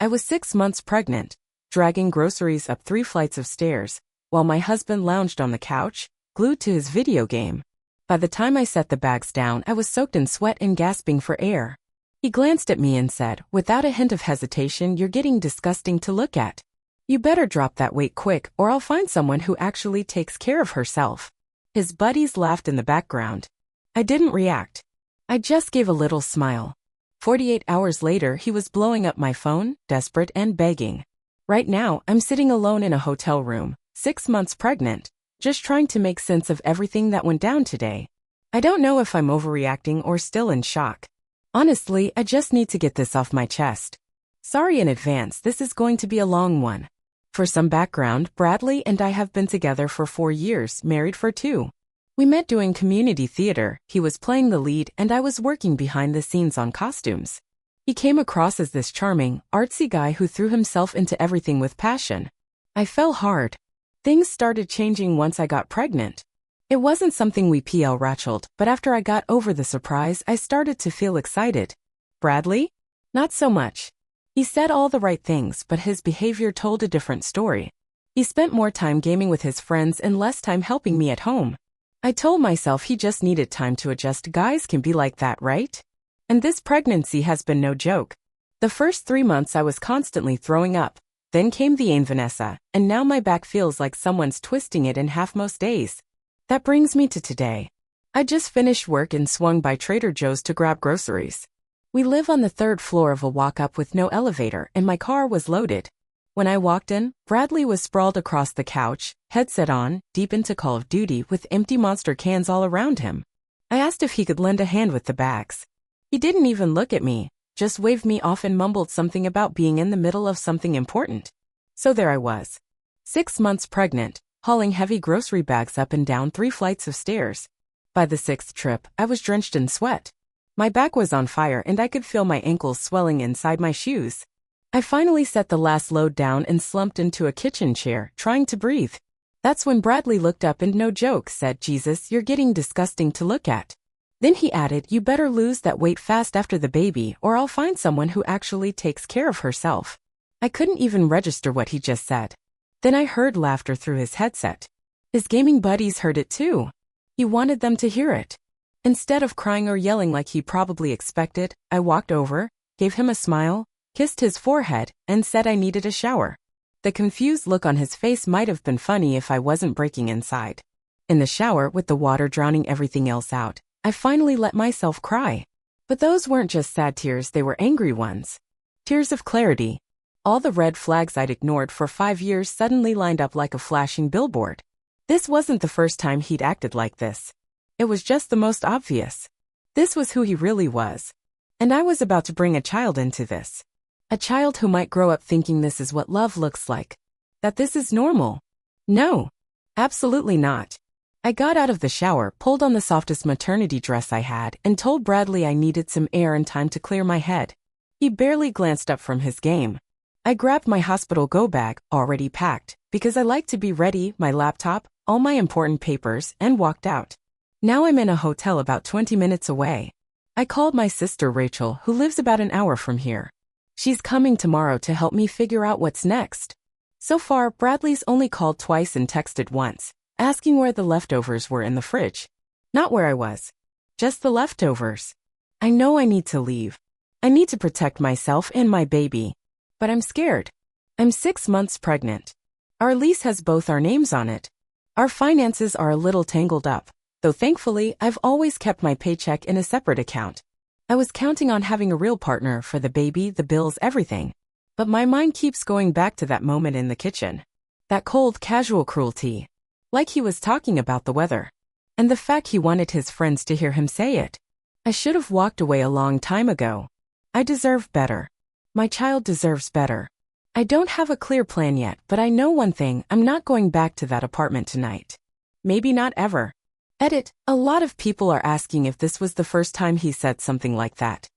I was 6 months pregnant, dragging groceries up 3 flights of stairs, while my husband lounged on the couch, glued to his video game. By the time I set the bags down, I was soaked in sweat and gasping for air. He glanced at me and said, without a hint of hesitation, "You're getting disgusting to look at. You better drop that weight quick, or I'll find someone who actually takes care of herself." His buddies laughed in the background. I didn't react. I just gave a little smile. 48 hours later, he was blowing up my phone, desperate and begging. Right now, I'm sitting alone in a hotel room, 6 months pregnant, just trying to make sense of everything that went down today. I don't know if I'm overreacting or still in shock. Honestly, I just need to get this off my chest. Sorry in advance, this is going to be a long one. For some background, Bradley and I have been together for 4 years, married for 2. We met doing community theater. He was playing the lead and I was working behind the scenes on costumes. He came across as this charming, artsy guy who threw himself into everything with passion. I fell hard. Things started changing once I got pregnant. It wasn't something we ratcheled, but after I got over the surprise, I started to feel excited. Bradley? Not so much. He said all the right things, but his behavior told a different story. He spent more time gaming with his friends and less time helping me at home. I told myself he just needed time to adjust. Guys can be like that, right? And this pregnancy has been no joke. The first 3 months I was constantly throwing up. Then came the Ain Vanessa, and now my back feels like someone's twisting it in half most days. That brings me to today. I just finished work and swung by Trader Joe's to grab groceries. We live on the 3rd floor of a walk-up with no elevator, and my car was loaded. When I walked in, Bradley was sprawled across the couch, headset on, deep into Call of Duty with empty Monster cans all around him. I asked if he could lend a hand with the bags. He didn't even look at me, just waved me off and mumbled something about being in the middle of something important. So there I was. 6 months pregnant, hauling heavy grocery bags up and down 3 flights of stairs. By the 6th trip, I was drenched in sweat. My back was on fire and I could feel my ankles swelling inside my shoes. I finally set the last load down and slumped into a kitchen chair, trying to breathe. That's when Bradley looked up and no joke said, "Jesus, you're getting disgusting to look at." Then he added, "You better lose that weight fast after the baby, or I'll find someone who actually takes care of herself." I couldn't even register what he just said. Then I heard laughter through his headset. His gaming buddies heard it too. He wanted them to hear it. Instead of crying or yelling like he probably expected, I walked over, gave him a smile, kissed his forehead, and said I needed a shower. The confused look on his face might have been funny if I wasn't breaking inside. In the shower, with the water drowning everything else out, I finally let myself cry. But those weren't just sad tears, they were angry ones. Tears of clarity. All the red flags I'd ignored for 5 years suddenly lined up like a flashing billboard. This wasn't the first time he'd acted like this. It was just the most obvious. This was who he really was. And I was about to bring a child into this. A child who might grow up thinking this is what love looks like. That this is normal. No. Absolutely not. I got out of the shower, pulled on the softest maternity dress I had, and told Bradley I needed some air and time to clear my head. He barely glanced up from his game. I grabbed my hospital go bag, already packed, because I like to be ready, my laptop, all my important papers, and walked out. Now I'm in a hotel about 20 minutes away. I called my sister Rachel, who lives about an hour from here. She's coming tomorrow to help me figure out what's next. So far, Bradley's only called twice and texted once, asking where the leftovers were in the fridge. Not where I was. Just the leftovers. I know I need to leave. I need to protect myself and my baby. But I'm scared. I'm 6 months pregnant. Our lease has both our names on it. Our finances are a little tangled up, though thankfully I've always kept my paycheck in a separate account. I was counting on having a real partner for the baby, the bills, everything. But my mind keeps going back to that moment in the kitchen. That cold, casual cruelty. Like he was talking about the weather. And the fact he wanted his friends to hear him say it. I should have walked away a long time ago. I deserve better. My child deserves better. I don't have a clear plan yet, but I know one thing, I'm not going back to that apartment tonight. Maybe not ever. Edit, a lot of people are asking if this was the first time he said something like that.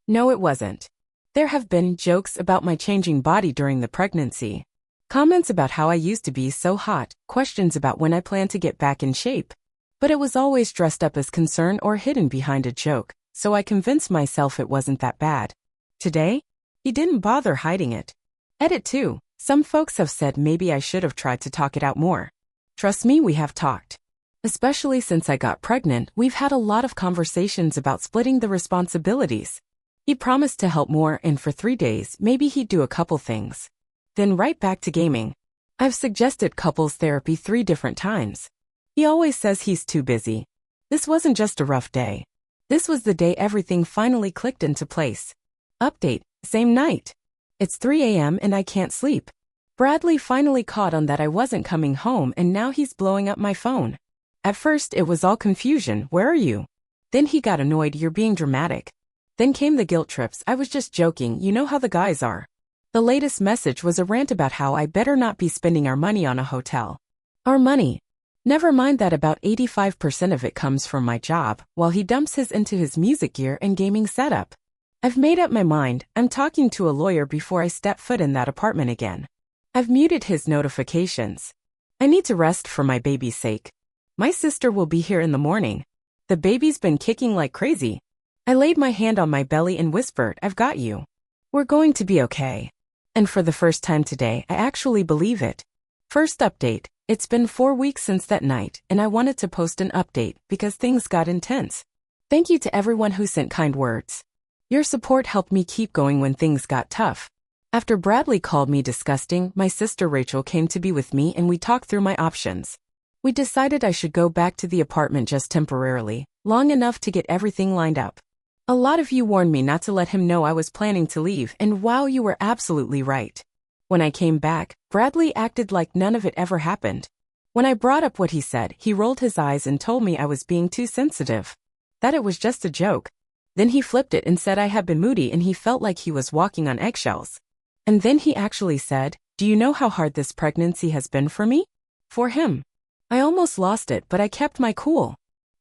No, it wasn't. There have been jokes about my changing body during the pregnancy. Comments about how I used to be so hot, questions about when I plan to get back in shape. But it was always dressed up as concern or hidden behind a joke, so I convinced myself it wasn't that bad. Today? He didn't bother hiding it. Edit 2. Some folks have said maybe I should have tried to talk it out more. Trust me, we have talked. Especially since I got pregnant, we've had a lot of conversations about splitting the responsibilities. He promised to help more, and for 3 days, maybe he'd do a couple things. Then right back to gaming. I've suggested couples therapy 3 different times. He always says he's too busy. This wasn't just a rough day. This was the day everything finally clicked into place. Update, same night. It's 3 a.m. and I can't sleep. Bradley finally caught on that I wasn't coming home, and now he's blowing up my phone. At first it was all confusion, where are you? Then he got annoyed, you're being dramatic. Then came the guilt trips, I was just joking, you know how the guys are. The latest message was a rant about how I better not be spending our money on a hotel. Our money. Never mind that about 85% of it comes from my job, while he dumps his into his music gear and gaming setup. I've made up my mind, I'm talking to a lawyer before I step foot in that apartment again. I've muted his notifications. I need to rest for my baby's sake. My sister will be here in the morning. The baby's been kicking like crazy. I laid my hand on my belly and whispered, I've got you. We're going to be okay. And for the first time today, I actually believe it. First update, it's been 4 weeks since that night, and I wanted to post an update because things got intense. Thank you to everyone who sent kind words. Your support helped me keep going when things got tough. After Bradley called me disgusting, my sister Rachel came to be with me and we talked through my options. We decided I should go back to the apartment just temporarily, long enough to get everything lined up. A lot of you warned me not to let him know I was planning to leave, and wow, you were absolutely right. When I came back, Bradley acted like none of it ever happened. When I brought up what he said, he rolled his eyes and told me I was being too sensitive. That it was just a joke. Then he flipped it and said I had been moody and he felt like he was walking on eggshells. And then he actually said, do you know how hard this pregnancy has been for me? For him. I almost lost it, but I kept my cool.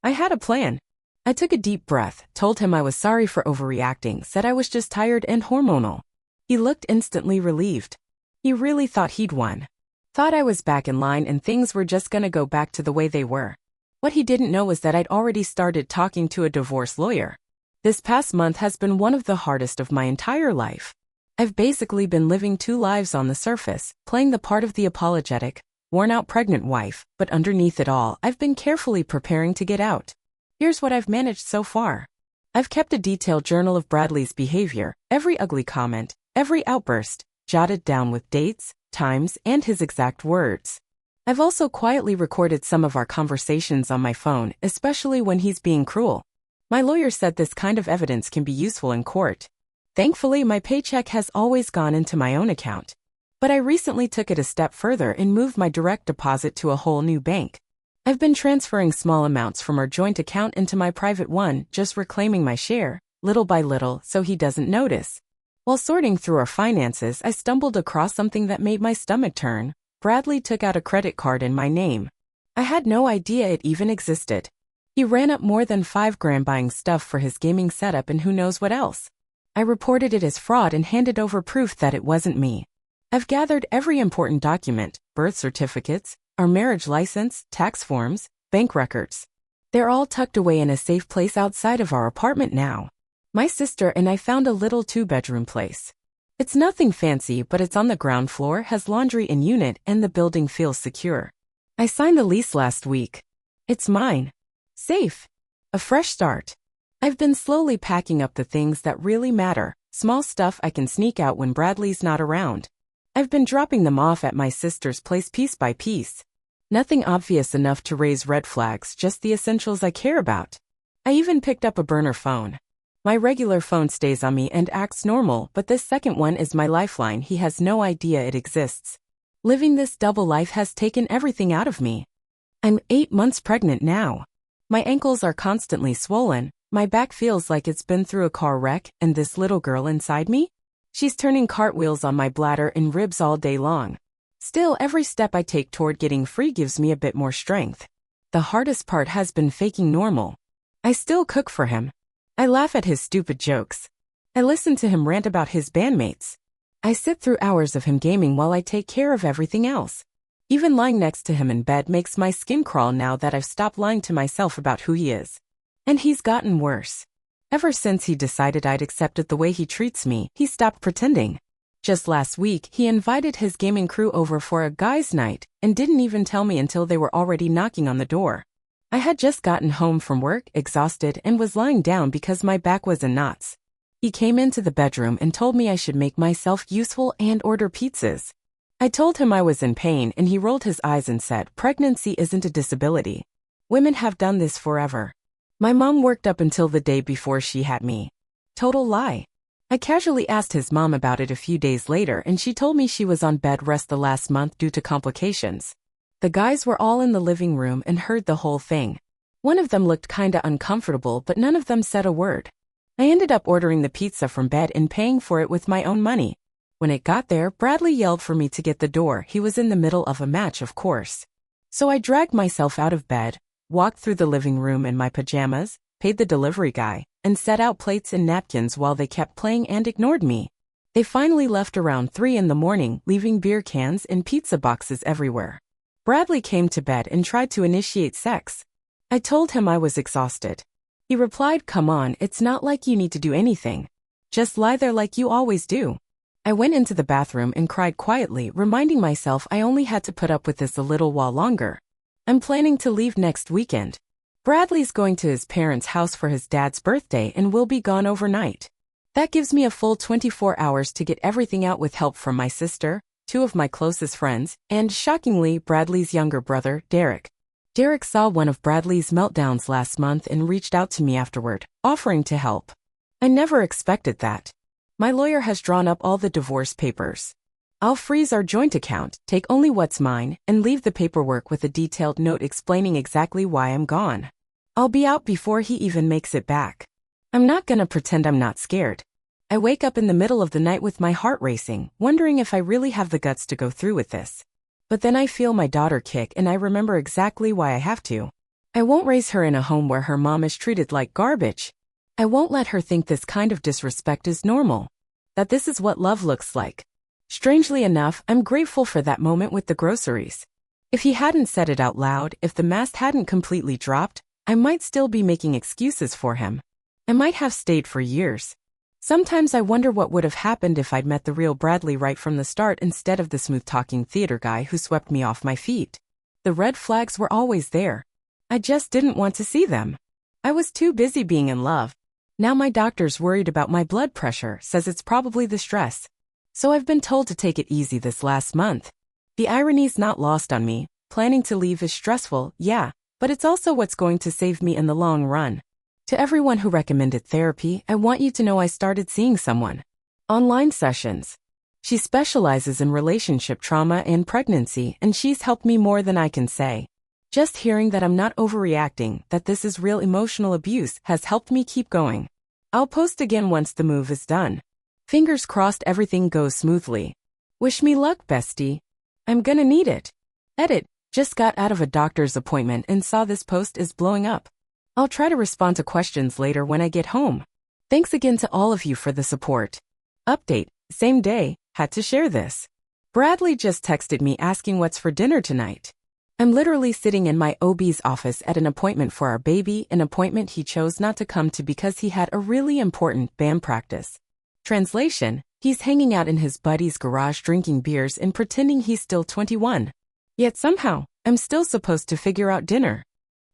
I had a plan. I took a deep breath, told him I was sorry for overreacting, said I was just tired and hormonal. He looked instantly relieved. He really thought he'd won. Thought I was back in line and things were just gonna go back to the way they were. What he didn't know was that I'd already started talking to a divorce lawyer. This past month has been one of the hardest of my entire life. I've basically been living 2 lives on the surface, playing the part of the apologetic, worn-out pregnant wife, but underneath it all, I've been carefully preparing to get out. Here's what I've managed so far. I've kept a detailed journal of Bradley's behavior, every ugly comment, every outburst, jotted down with dates, times, and his exact words. I've also quietly recorded some of our conversations on my phone, especially when he's being cruel. My lawyer said this kind of evidence can be useful in court. Thankfully, my paycheck has always gone into my own account. But I recently took it a step further and moved my direct deposit to a whole new bank. I've been transferring small amounts from our joint account into my private one, just reclaiming my share, little by little, so he doesn't notice. While sorting through our finances, I stumbled across something that made my stomach turn. Bradley took out a credit card in my name. I had no idea it even existed. He ran up more than $5,000 buying stuff for his gaming setup and who knows what else. I reported it as fraud and handed over proof that it wasn't me. I've gathered every important document, birth certificates, our marriage license, tax forms, bank records. They're all tucked away in a safe place outside of our apartment now. My sister and I found a little 2-bedroom place. It's nothing fancy, but it's on the ground floor, has laundry in unit, and the building feels secure. I signed the lease last week. It's mine. Safe. A fresh start. I've been slowly packing up the things that really matter, small stuff I can sneak out when Bradley's not around. I've been dropping them off at my sister's place piece by piece. Nothing obvious enough to raise red flags, just the essentials I care about. I even picked up a burner phone. My regular phone stays on me and acts normal, but this second one is my lifeline. He has no idea it exists. Living this double life has taken everything out of me. I'm 8 months pregnant now. My ankles are constantly swollen, my back feels like it's been through a car wreck, and this little girl inside me? She's turning cartwheels on my bladder and ribs all day long. Still, every step I take toward getting free gives me a bit more strength. The hardest part has been faking normal. I still cook for him. I laugh at his stupid jokes. I listen to him rant about his bandmates. I sit through hours of him gaming while I take care of everything else. Even lying next to him in bed makes my skin crawl now that I've stopped lying to myself about who he is. And he's gotten worse. Ever since he decided I'd accepted the way he treats me, he stopped pretending. Just last week, he invited his gaming crew over for a guys' night and didn't even tell me until they were already knocking on the door. I had just gotten home from work, exhausted, and was lying down because my back was in knots. He came into the bedroom and told me I should make myself useful and order pizzas. I told him I was in pain, and he rolled his eyes and said, "Pregnancy isn't a disability. Women have done this forever. My mom worked up until the day before she had me." Total lie. I casually asked his mom about it a few days later, and she told me she was on bed rest the last month due to complications. The guys were all in the living room and heard the whole thing. One of them looked kinda uncomfortable, but none of them said a word. I ended up ordering the pizza from bed and paying for it with my own money. When it got there, Bradley yelled for me to get the door. He was in the middle of a match, of course. So I dragged myself out of bed, walked through the living room in my pajamas, paid the delivery guy, and set out plates and napkins while they kept playing and ignored me. They finally left around 3 in the morning, leaving beer cans and pizza boxes everywhere. Bradley came to bed and tried to initiate sex. I told him I was exhausted. He replied, "Come on, it's not like you need to do anything. Just lie there like you always do." I went into the bathroom and cried quietly, reminding myself I only had to put up with this a little while longer. I'm planning to leave next weekend. Bradley's going to his parents' house for his dad's birthday and will be gone overnight. That gives me a full 24 hours to get everything out with help from my sister, 2 of my closest friends, and, shockingly, Bradley's younger brother, Derek. Derek saw one of Bradley's meltdowns last month and reached out to me afterward, offering to help. I never expected that. My lawyer has drawn up all the divorce papers. I'll freeze our joint account, take only what's mine, and leave the paperwork with a detailed note explaining exactly why I'm gone. I'll be out before he even makes it back. I'm not gonna pretend I'm not scared. I wake up in the middle of the night with my heart racing, wondering if I really have the guts to go through with this. But then I feel my daughter kick and I remember exactly why I have to. I won't raise her in a home where her mom is treated like garbage. I won't let her think this kind of disrespect is normal. That this is what love looks like. Strangely enough, I'm grateful for that moment with the groceries. If he hadn't said it out loud, if the mask hadn't completely dropped, I might still be making excuses for him. I might have stayed for years. Sometimes I wonder what would have happened if I'd met the real Bradley right from the start instead of the smooth-talking theater guy who swept me off my feet. The red flags were always there. I just didn't want to see them. I was too busy being in love. Now my doctor's worried about my blood pressure, says it's probably the stress. So I've been told to take it easy this last month. The irony's not lost on me. Planning to leave is stressful, yeah, but it's also what's going to save me in the long run. To everyone who recommended therapy, I want you to know I started seeing someone. Online sessions. She specializes in relationship trauma and pregnancy, and she's helped me more than I can say. Just hearing that I'm not overreacting, that this is real emotional abuse, has helped me keep going. I'll post again once the move is done. Fingers crossed everything goes smoothly. Wish me luck, bestie. I'm gonna need it. Edit. Just got out of a doctor's appointment and saw this post is blowing up. I'll try to respond to questions later when I get home. Thanks again to all of you for the support. Update. Same day. Had to share this. Bradley just texted me asking what's for dinner tonight. I'm literally sitting in my OB's office at an appointment for our baby, an appointment he chose not to come to because he had a really important band practice. Translation, he's hanging out in his buddy's garage drinking beers and pretending he's still 21. Yet somehow, I'm still supposed to figure out dinner.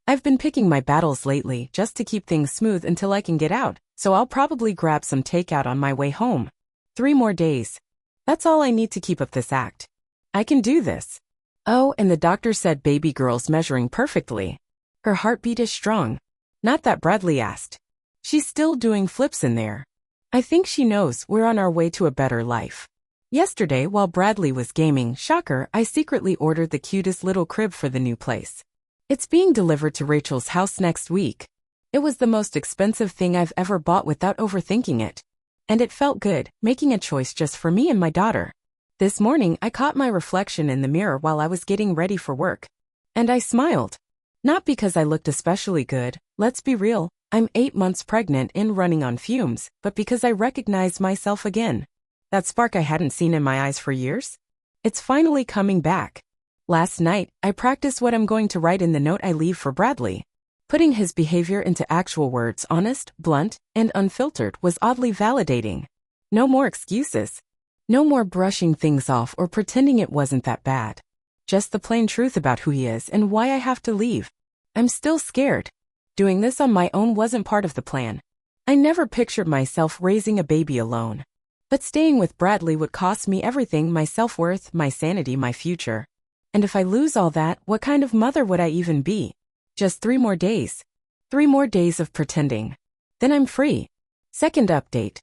I've been picking my battles lately just to keep things smooth until I can get out, so I'll probably grab some takeout on my way home. 3 more days. That's all I need to keep up this act. I can do this. Oh, and the doctor said baby girl's measuring perfectly. Her heartbeat is strong. Not that Bradley asked. She's still doing flips in there. I think she knows we're on our way to a better life. Yesterday, while Bradley was gaming, shocker, I secretly ordered the cutest little crib for the new place. It's being delivered to Rachel's house next week. It was the most expensive thing I've ever bought without overthinking it. And it felt good, making a choice just for me and my daughter. This morning, I caught my reflection in the mirror while I was getting ready for work. And I smiled. Not because I looked especially good, let's be real, I'm 8 months pregnant and running on fumes, but because I recognized myself again. That spark I hadn't seen in my eyes for years? It's finally coming back. Last night, I practiced what I'm going to write in the note I leave for Bradley. Putting his behavior into actual words, honest, blunt, and unfiltered, was oddly validating. No more excuses. No more brushing things off or pretending it wasn't that bad. Just the plain truth about who he is and why I have to leave. I'm still scared. Doing this on my own wasn't part of the plan. I never pictured myself raising a baby alone. But staying with Bradley would cost me everything: my self-worth, my sanity, my future. And if I lose all that, what kind of mother would I even be? Just 3 more days. 3 more days of pretending. Then I'm free. Second update.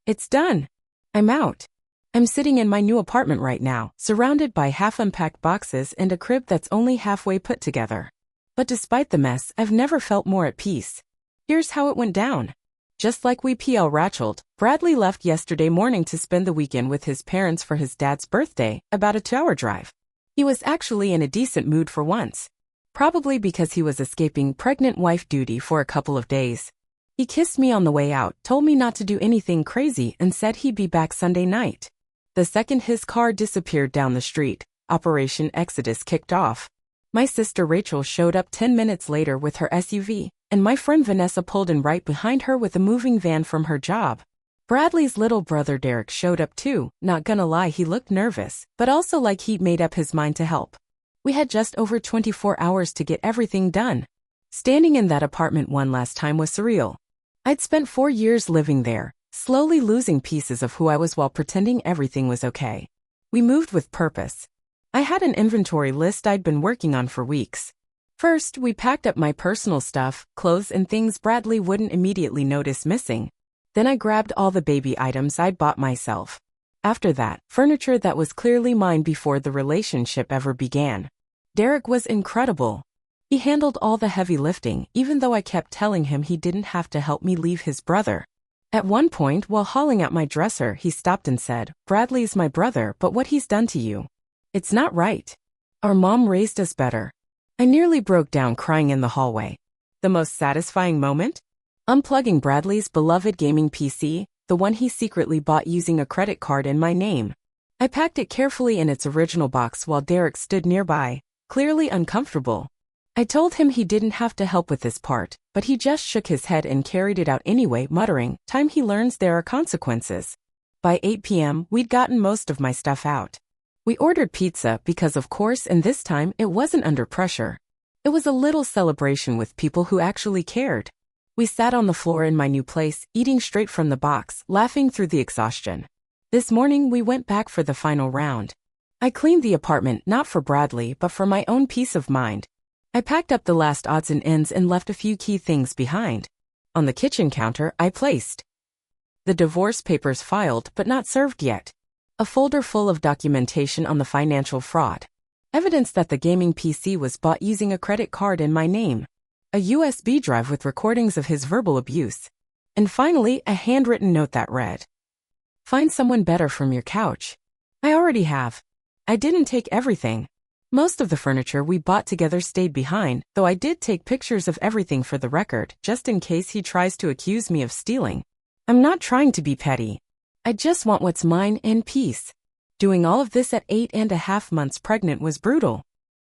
It's done. I'm out. I'm sitting in my new apartment right now, surrounded by half-unpacked boxes and a crib that's only halfway put together. But despite the mess, I've never felt more at peace. Here's how it went down. Just like we ratcheled, Bradley left yesterday morning to spend the weekend with his parents for his dad's birthday, about a 2-hour drive. He was actually in a decent mood for once. Probably because he was escaping pregnant wife duty for a couple of days. He kissed me on the way out, told me not to do anything crazy, and said he'd be back Sunday night. The second his car disappeared down the street, Operation Exodus kicked off. My sister Rachel showed up 10 minutes later with her SUV, and my friend Vanessa pulled in right behind her with a moving van from her job. Bradley's little brother Derek showed up too. Not gonna lie, he looked nervous, but also like he'd made up his mind to help. We had just over 24 hours to get everything done. Standing in that apartment one last time was surreal. I'd spent 4 years living there, slowly losing pieces of who I was while pretending everything was okay. We moved with purpose. I had an inventory list I'd been working on for weeks. First, we packed up my personal stuff, clothes and things Bradley wouldn't immediately notice missing. Then I grabbed all the baby items I'd bought myself. After that, furniture that was clearly mine before the relationship ever began. Derek was incredible. He handled all the heavy lifting, even though I kept telling him he didn't have to help me leave his brother. At one point, while hauling out my dresser, he stopped and said, "Bradley's my brother, but what he's done to you, it's not right. Our mom raised us better." I nearly broke down crying in the hallway. The most satisfying moment? Unplugging Bradley's beloved gaming PC, the one he secretly bought using a credit card in my name. I packed it carefully in its original box while Derek stood nearby, clearly uncomfortable. I told him he didn't have to help with this part, but he just shook his head and carried it out anyway, muttering, "Time he learns there are consequences." By 8 p.m., we'd gotten most of my stuff out. We ordered pizza because, of course, and this time it wasn't under pressure. It was a little celebration with people who actually cared. We sat on the floor in my new place, eating straight from the box, laughing through the exhaustion. This morning we went back for the final round. I cleaned the apartment not for Bradley but for my own peace of mind. I packed up the last odds and ends and left a few key things behind. On the kitchen counter, I placed the divorce papers filed but not served yet. A folder full of documentation on the financial fraud. Evidence that the gaming PC was bought using a credit card in my name. A USB drive with recordings of his verbal abuse. And finally, a handwritten note that read, "Find someone better from your couch." I already have. I didn't take everything. Most of the furniture we bought together stayed behind, though I did take pictures of everything for the record, just in case he tries to accuse me of stealing. I'm not trying to be petty. I just want what's mine and peace. Doing all of this at 8.5 months pregnant was brutal.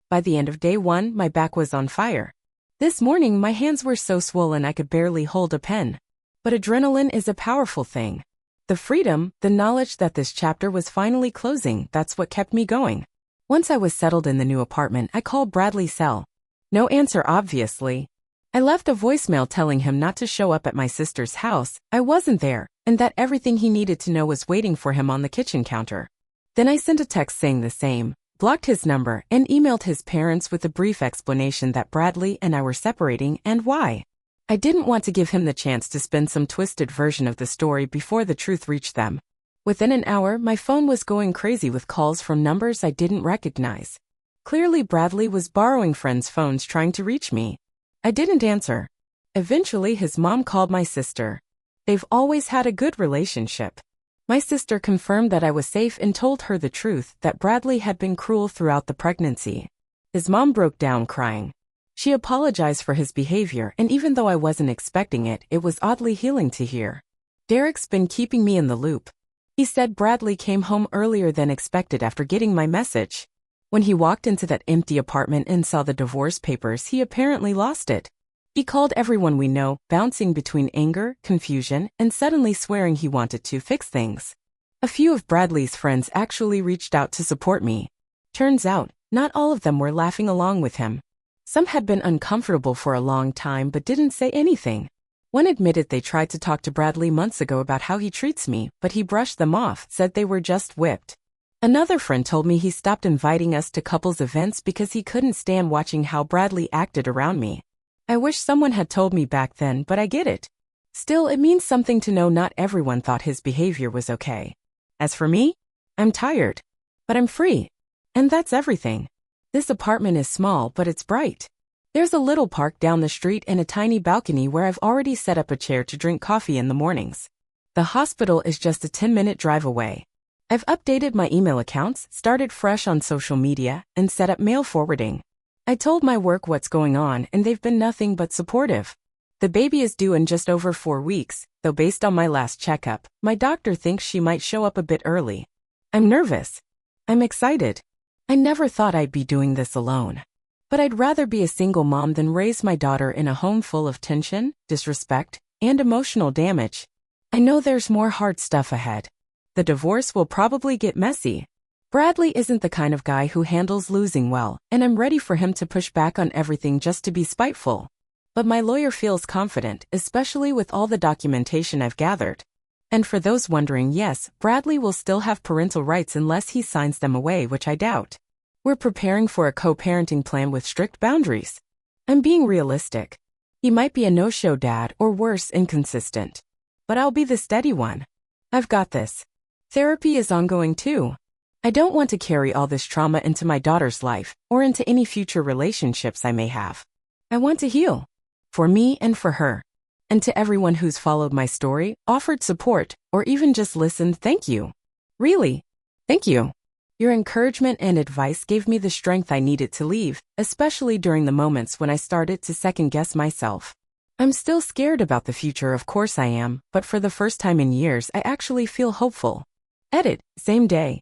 By the end of day 1, my back was on fire. This morning, my hands were so swollen I could barely hold a pen. But adrenaline is a powerful thing. The freedom, the knowledge that this chapter was finally closing, that's what kept me going. Once I was settled in the new apartment, I called Bradley's cell. No answer, obviously. I left a voicemail telling him not to show up at my sister's house. I wasn't there, and that everything he needed to know was waiting for him on the kitchen counter. Then I sent a text saying the same, blocked his number, and emailed his parents with a brief explanation that Bradley and I were separating and why. I didn't want to give him the chance to spin some twisted version of the story before the truth reached them. Within an hour, my phone was going crazy with calls from numbers I didn't recognize. Clearly, Bradley was borrowing friends' phones trying to reach me. I didn't answer. Eventually, his mom called my sister. They've always had a good relationship. My sister confirmed that I was safe and told her the truth, that Bradley had been cruel throughout the pregnancy. His mom broke down crying. She apologized for his behavior, and even though I wasn't expecting it, it was oddly healing to hear. Derek's been keeping me in the loop. He said Bradley came home earlier than expected after getting my message. When he walked into that empty apartment and saw the divorce papers, he apparently lost it. He called everyone we know, bouncing between anger, confusion, and suddenly swearing he wanted to fix things. A few of Bradley's friends actually reached out to support me. Turns out, not all of them were laughing along with him. Some had been uncomfortable for a long time but didn't say anything. One admitted they tried to talk to Bradley months ago about how he treats me, but he brushed them off, said they were just whipped. Another friend told me he stopped inviting us to couples events because he couldn't stand watching how Bradley acted around me. I wish someone had told me back then, but I get it. Still, it means something to know not everyone thought his behavior was okay. As for me, I'm tired. But I'm free. And that's everything. This apartment is small, but it's bright. There's a little park down the street and a tiny balcony where I've already set up a chair to drink coffee in the mornings. The hospital is just a 10-minute drive away. I've updated my email accounts, started fresh on social media, and set up mail forwarding. I told my work what's going on and they've been nothing but supportive. The baby is due in just over 4 weeks, though based on my last checkup, my doctor thinks she might show up a bit early. I'm nervous. I'm excited. I never thought I'd be doing this alone. But I'd rather be a single mom than raise my daughter in a home full of tension, disrespect, and emotional damage. I know there's more hard stuff ahead. The divorce will probably get messy. Bradley isn't the kind of guy who handles losing well, and I'm ready for him to push back on everything just to be spiteful. But my lawyer feels confident, especially with all the documentation I've gathered. And for those wondering, yes, Bradley will still have parental rights unless he signs them away, which I doubt. We're preparing for a co-parenting plan with strict boundaries. I'm being realistic. He might be a no-show dad or worse, inconsistent. But I'll be the steady one. I've got this. Therapy is ongoing too. I don't want to carry all this trauma into my daughter's life or into any future relationships I may have. I want to heal. For me and for her. And to everyone who's followed my story, offered support, or even just listened, thank you. Really, thank you. Your encouragement and advice gave me the strength I needed to leave, especially during the moments when I started to second-guess myself. I'm still scared about the future, of course I am, but for the first time in years I actually feel hopeful. Edit, same day.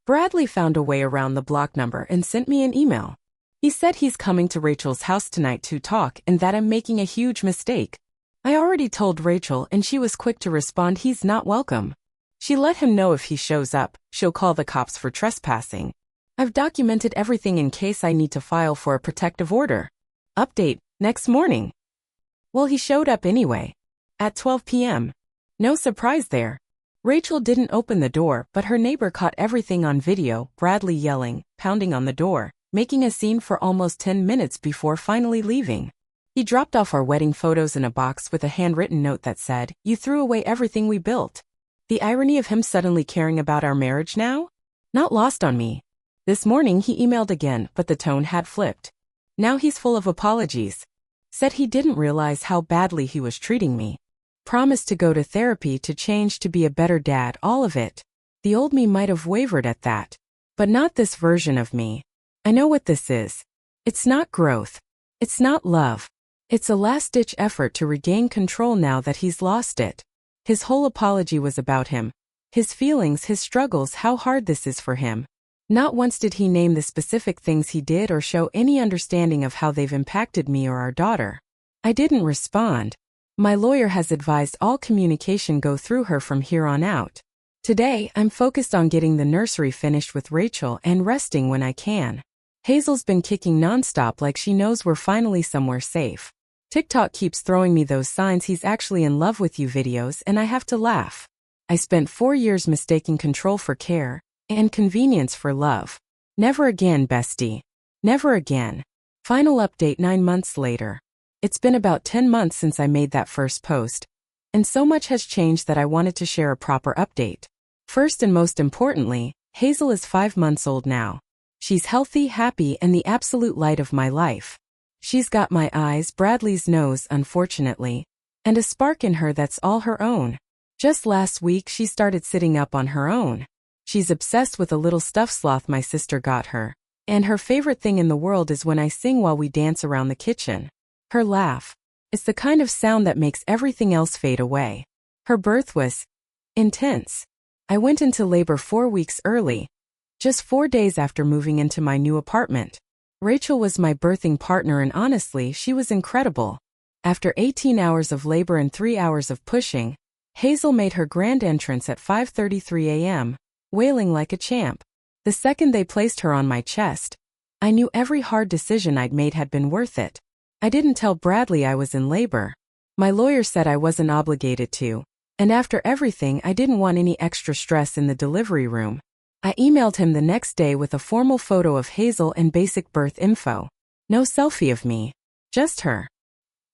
Bradley found a way around the block number and sent me an email. He said he's coming to Rachel's house tonight to talk and that I'm making a huge mistake. I already told Rachel and she was quick to respond he's not welcome. She let him know if he shows up, she'll call the cops for trespassing. I've documented everything in case I need to file for a protective order. Update, next morning. Well, he showed up anyway. At 12 p.m. No surprise there. Rachel didn't open the door, but her neighbor caught everything on video, Bradley yelling, pounding on the door, making a scene for almost 10 minutes before finally leaving. He dropped off our wedding photos in a box with a handwritten note that said, "You threw away everything we built." The irony of him suddenly caring about our marriage now? Not lost on me. This morning he emailed again, but the tone had flipped. Now he's full of apologies. Said he didn't realize how badly he was treating me. Promised to go to therapy to change to be a better dad, all of it. The old me might have wavered at that. But not this version of me. I know what this is. It's not growth. It's not love. It's a last-ditch effort to regain control now that he's lost it. His whole apology was about him. His feelings, his struggles, how hard this is for him. Not once did he name the specific things he did or show any understanding of how they've impacted me or our daughter. I didn't respond. My lawyer has advised all communication go through her from here on out. Today, I'm focused on getting the nursery finished with Rachel and resting when I can. Hazel's been kicking nonstop like she knows we're finally somewhere safe. TikTok keeps throwing me those signs he's actually in love with you videos and I have to laugh. I spent 4 years mistaking control for care and convenience for love. Never again, bestie. Never again. Final update 9 months later. It's been about 10 months since I made that first post. And so much has changed that I wanted to share a proper update. First and most importantly, Hazel is 5 months old now. She's healthy, happy, and the absolute light of my life. She's got my eyes, Bradley's nose, unfortunately, and a spark in her that's all her own. Just last week she started sitting up on her own. She's obsessed with a little stuffed sloth my sister got her, and her favorite thing in the world is when I sing while we dance around the kitchen. Her laugh. It's the kind of sound that makes everything else fade away. Her birth was intense. I went into labor 4 weeks early, just 4 days after moving into my new apartment. Rachel was my birthing partner and honestly, she was incredible. After 18 hours of labor and 3 hours of pushing, Hazel made her grand entrance at 5:33 a.m., wailing like a champ. The second they placed her on my chest, I knew every hard decision I'd made had been worth it. I didn't tell Bradley I was in labor. My lawyer said I wasn't obligated to, and after everything I didn't want any extra stress in the delivery room. I emailed him the next day with a formal photo of Hazel and basic birth info. No selfie of me, just her.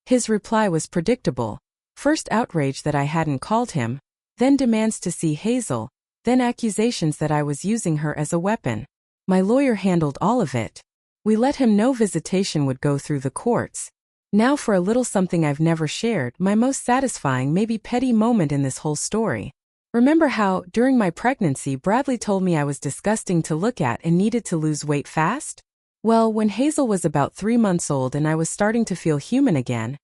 His reply was predictable. First outrage that I hadn't called him, then demands to see Hazel, then accusations that I was using her as a weapon. My lawyer handled all of it. We let him know visitation would go through the courts. Now for a little something I've never shared, my most satisfying, maybe petty moment in this whole story. Remember how, during my pregnancy, Bradley told me I was disgusting to look at and needed to lose weight fast? Well, when Hazel was about 3 months old and I was starting to feel human again,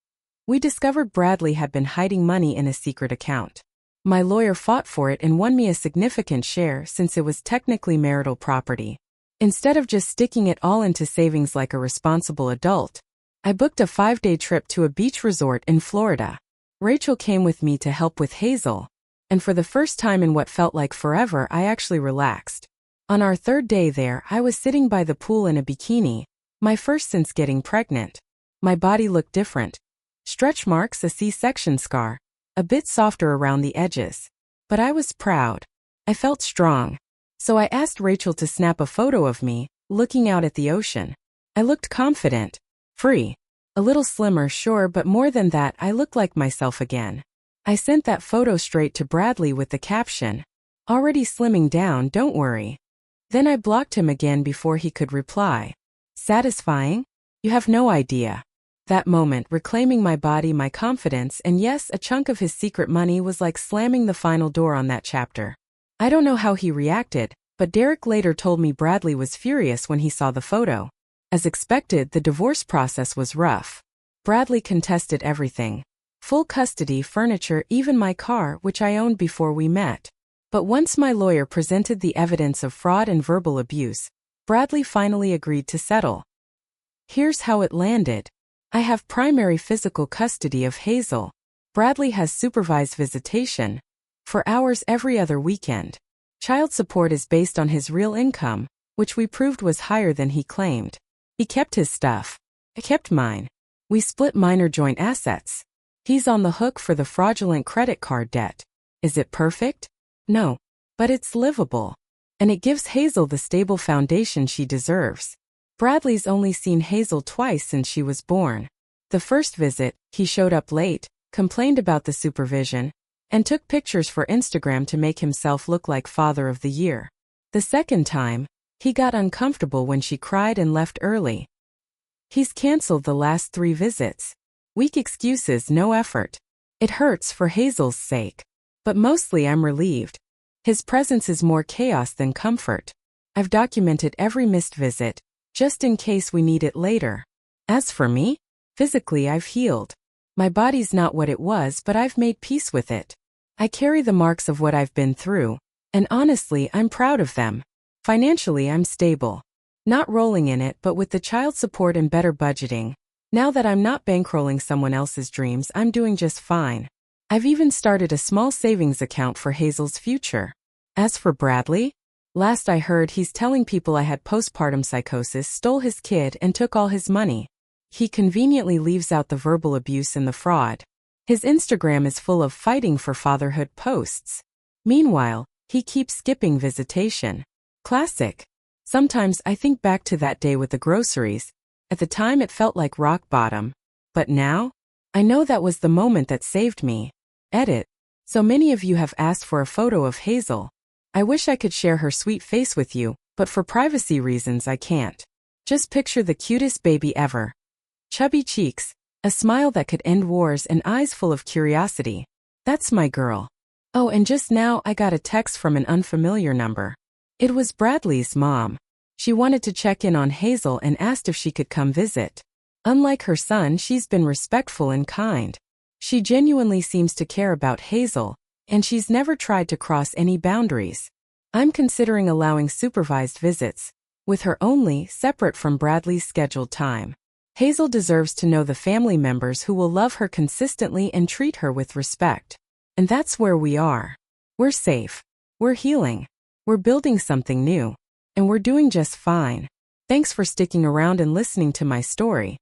we discovered Bradley had been hiding money in a secret account. My lawyer fought for it and won me a significant share since it was technically marital property. Instead of just sticking it all into savings like a responsible adult, I booked a 5-day trip to a beach resort in Florida. Rachel came with me to help with Hazel, and for the first time in what felt like forever, I actually relaxed. On our 3rd day there, I was sitting by the pool in a bikini, my first since getting pregnant. My body looked different. Stretch marks, a C-section scar, a bit softer around the edges. But I was proud. I felt strong. So I asked Rachel to snap a photo of me, looking out at the ocean. I looked confident. Free. A little slimmer, sure, but more than that, I looked like myself again. I sent that photo straight to Bradley with the caption, "Already slimming down, don't worry." Then I blocked him again before he could reply. Satisfying? You have no idea. That moment, reclaiming my body, my confidence, and yes, a chunk of his secret money was like slamming the final door on that chapter. I don't know how he reacted, but Derek later told me Bradley was furious when he saw the photo. As expected, the divorce process was rough. Bradley contested everything. Full custody, furniture, even my car, which I owned before we met. But once my lawyer presented the evidence of fraud and verbal abuse, Bradley finally agreed to settle. Here's how it landed. I have primary physical custody of Hazel. Bradley has supervised visitation for hours every other weekend. Child support is based on his real income, which we proved was higher than he claimed. He kept his stuff. I kept mine. We split minor joint assets. He's on the hook for the fraudulent credit card debt. Is it perfect? No. But it's livable. And it gives Hazel the stable foundation she deserves. Bradley's only seen Hazel twice since she was born. The first visit, he showed up late, complained about the supervision, and took pictures for Instagram to make himself look like Father of the Year. The second time, he got uncomfortable when she cried and left early. He's canceled the last 3 visits. Weak excuses, no effort. It hurts for Hazel's sake. But mostly I'm relieved. His presence is more chaos than comfort. I've documented every missed visit, just in case we need it later. As for me, physically I've healed. My body's not what it was, but I've made peace with it. I carry the marks of what I've been through, and honestly, I'm proud of them. Financially, I'm stable. Not rolling in it, but with the child support and better budgeting, now that I'm not bankrolling someone else's dreams, I'm doing just fine. I've even started a small savings account for Hazel's future. As for Bradley, last I heard, he's telling people I had postpartum psychosis, stole his kid, and took all his money. He conveniently leaves out the verbal abuse and the fraud. His Instagram is full of fighting for fatherhood posts. Meanwhile, he keeps skipping visitation. Classic. Sometimes I think back to that day with the groceries. At the time it felt like rock bottom. But now? I know that was the moment that saved me. Edit. So many of you have asked for a photo of Hazel. I wish I could share her sweet face with you, but for privacy reasons I can't. Just picture the cutest baby ever. Chubby cheeks, a smile that could end wars, and eyes full of curiosity. That's my girl. Oh, and just now I got a text from an unfamiliar number. It was Bradley's mom. She wanted to check in on Hazel and asked if she could come visit. Unlike her son, she's been respectful and kind. She genuinely seems to care about Hazel, and she's never tried to cross any boundaries. I'm considering allowing supervised visits, with her only, separate from Bradley's scheduled time. Hazel deserves to know the family members who will love her consistently and treat her with respect. And that's where we are. We're safe. We're healing. We're building something new. And we're doing just fine. Thanks for sticking around and listening to my story.